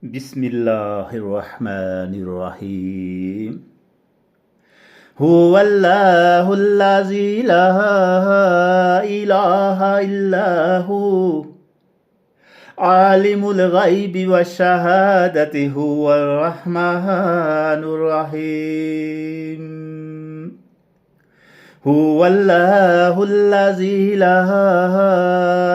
بسم الله الرحمن الرحيم. هو الله الذي لا إله إلا هو عالم الغيب والشهادة هو الرحمن الرحيم. هو الله الذي لا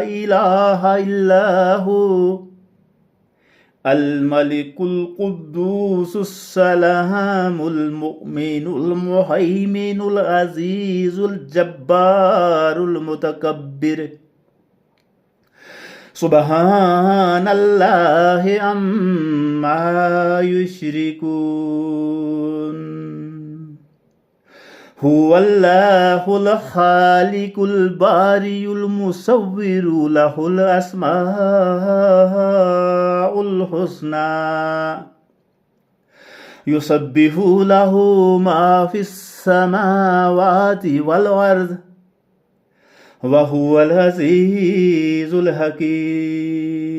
إله إلا هو الملك القدوس السلام المؤمن المهيمن العزيز الجبار المتكبر سبحان الله عما يشركون. هو الله الخالق البارئ المصور له الأسماء الحسنى يسبح له ما في السماوات والأرض وهو العزيز الحكيم.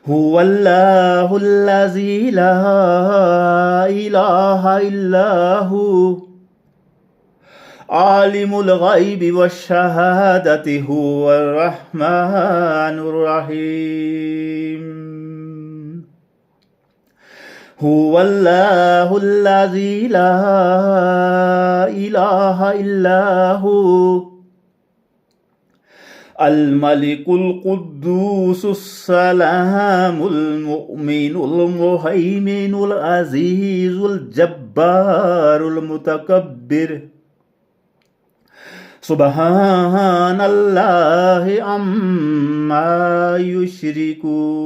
هو الله الذي لا إله إلا هو عالم الغيب والشهادة هو الرحمن الرحيم. هو الله الذي لا إله إلا هو الملك القدوس السلام المؤمن المهيمن العزيز الجبار المتكبر سبحان الله عما يشركون.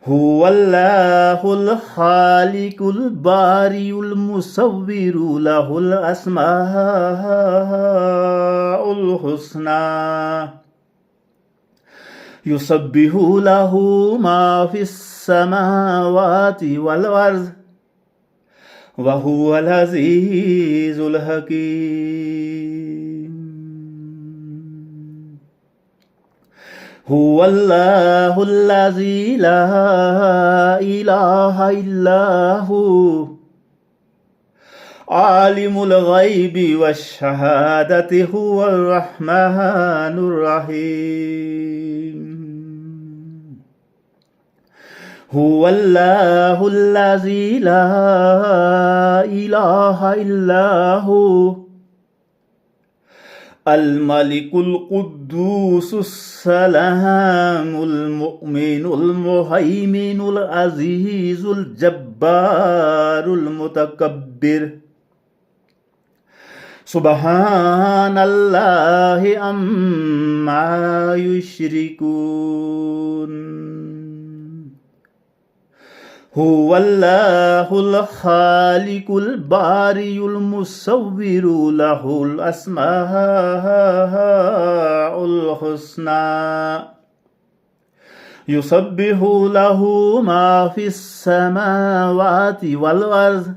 هو الله الخالق البارئ المصور له الأسماء الحسنى يسبح له ما في السماوات والأرض وهو العزيز الحكيم. هو الله الذي لا إله إلا هو عالم الغيب والشهادة هو الرحمن الرحيم. هو الله الذي لا إله إلا هو الملك القدوس السلام المؤمن المهيمن العزيز الجبار المتكبر سبحان الله عما يشركون. هو الله الخالق البارئ المصور له الأسماء الحسنى يسبح له ما في السماوات والأرض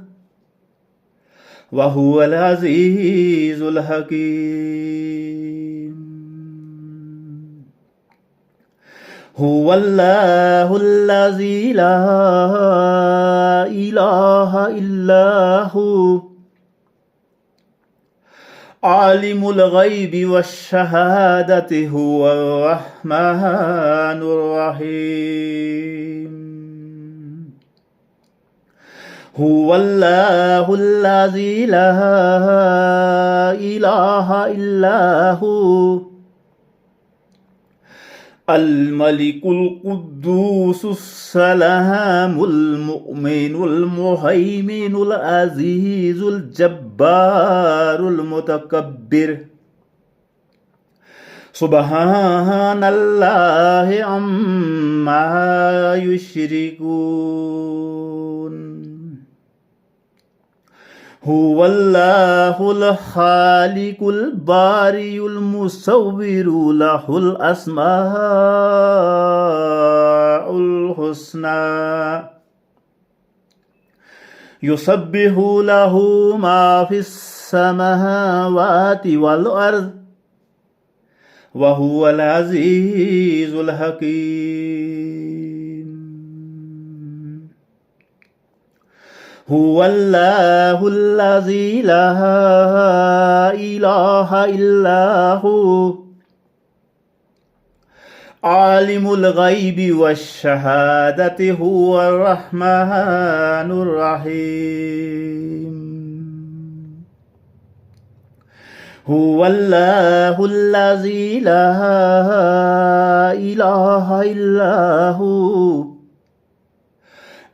وهو العزيز الحكيم. هو الله الذي لا إله إلا هو عالم الغيب والشهادة هو الرحمن الرحيم. هو الله الذي لا إله إلا هو الملك القدوس السلام المؤمن المهيمن العزيز الجبار المتكبر سبحان الله عما يشركون. هو الله الخالق البارئ المصور له الأسماء الحسنى يسبح له ما في السماوات والأرض وهو العزيز الحكيم. هو الله الذي لا إله إلا هو عالم الغيب والشهادة هو الرحمن الرحيم. هو الله الذي لا إله إلا هو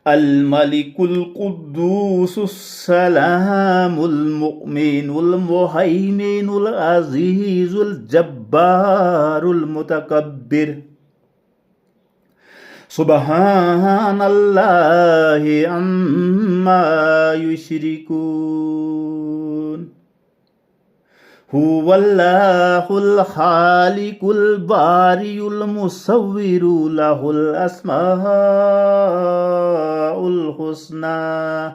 الملك القدوس السلام المؤمن المهيمن العزيز الجبار المتكبر. سبحان الله عما يشركون. هو الله الخالق البارئ المصور له الأسماء الحسنى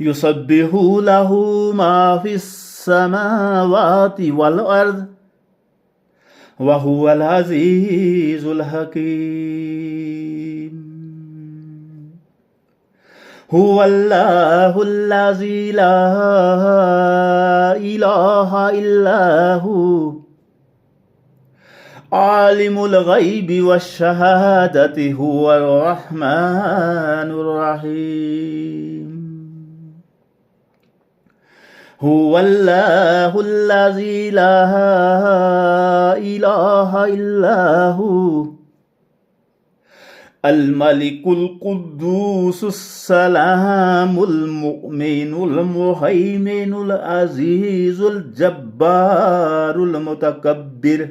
يسبح له ما في السماوات والأرض وهو العزيز الحكيم. هو الله الذي لا إله إلا هو عالم الغيب والشهادة هو الرحمن الرحيم. هو الله الذي لا إله إلا هو الملك القدوس السلام المؤمن المهيمن العزيز الجبار المتكبر.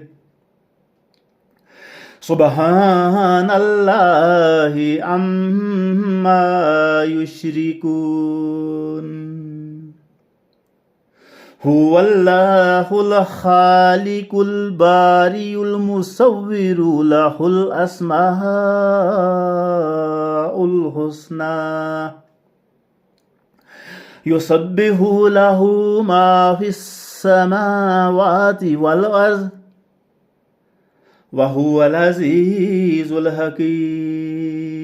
سبحان الله عما يشركون. هو الله الخالق البارئ المصور له الأسماء الحسنى يسبح له ما في السماوات والأرض وهو العزيز الحكيم.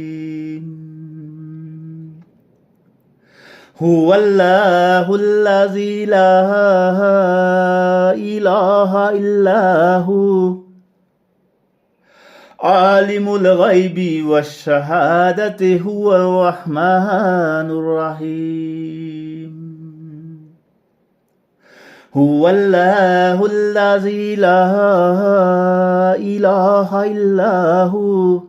هو الله الذي لا إله إلا هو عالم الغيب والشهادة هو الرحمن الرحيم. هو الله الذي لا إله إلا هو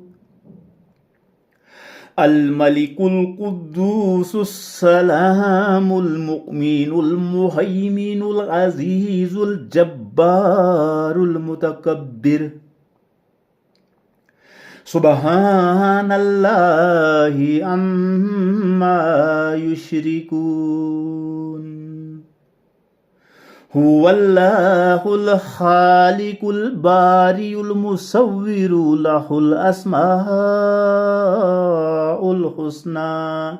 الملك القدوس السلام المؤمن المهيمن العزيز الجبار المتكبر. سبحان الله عما يشركون. هو الله الخالق البارئ المصور له الأسماء الحسنى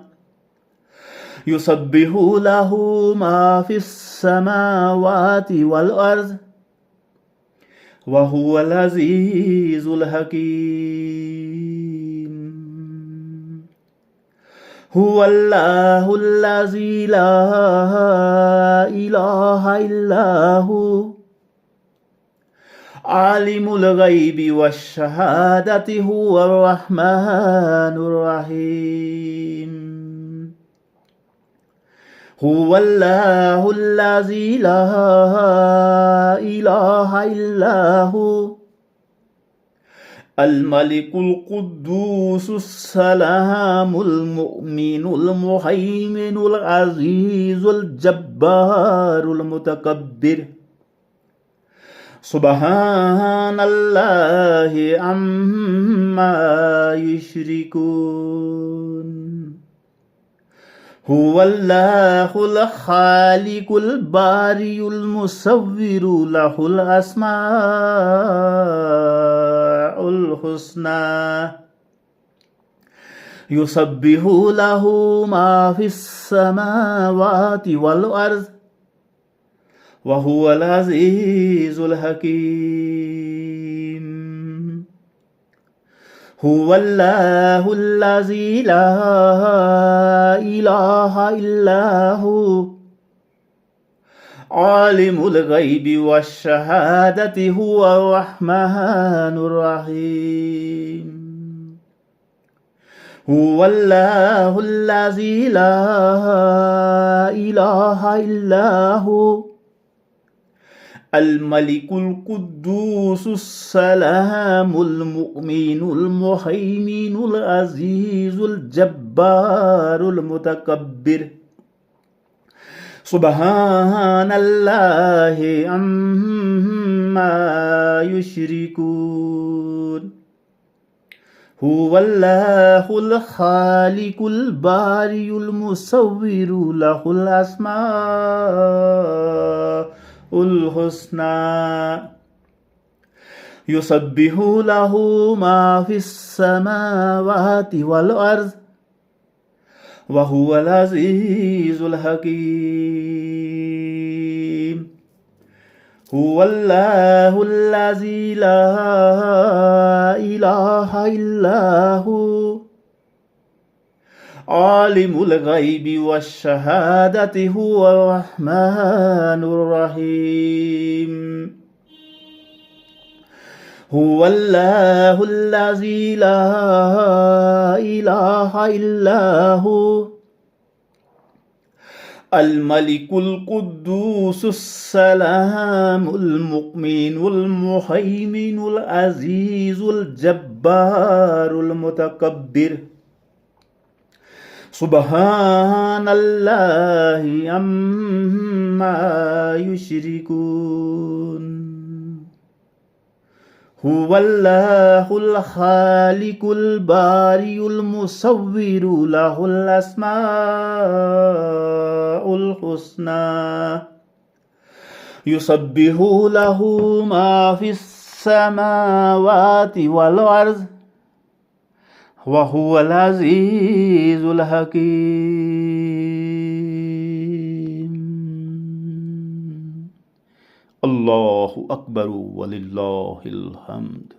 يسبح له ما في السماوات والأرض وهو العزيز الحكيم. هو الله الذي لا إله إلا هو عالم الغيب والشهادة هو الرحمن الرحيم. هو الله الذي لا إله إلا هو الملك القدوس السلام المؤمن المهيمن العزيز الجبار المتكبر. سبحان الله عما يشركون. هو الله الخالق البارئ المصور له الأسماء الحسنى يسبح له ما في السماوات والأرض وهو العزيز الحكيم. هو الله الذي لا إله إلا هو عالم الغيب والشهادة هو الرحمن الرحيم. هو الله الذي لا إله إلا هو الملك القدوس السلام المؤمن المهيمن العزيز الجبار المتكبر. سبحان الله عما يشركون. هو الله الخالق البارئ المصور له الأسماء الحسنى يسبح له ما في السماوات والأرض وهو العزيز الحكيم. هو الله الذي لا إله إلا هو عالم الغيب والشهادة هو الرحمن الرحيم. هو الله الذي لا إله إلا هو الملك القدوس السلام المؤمن المهيمن العزيز الجبار المتكبر. سبحان الله عما يشركون. هو الله الخالق البارئ المصور له الأسماء الحسنى يسبح له ما في السماوات والأرض وهو العزيز الحكيم. الله أكبر ولله الحمد.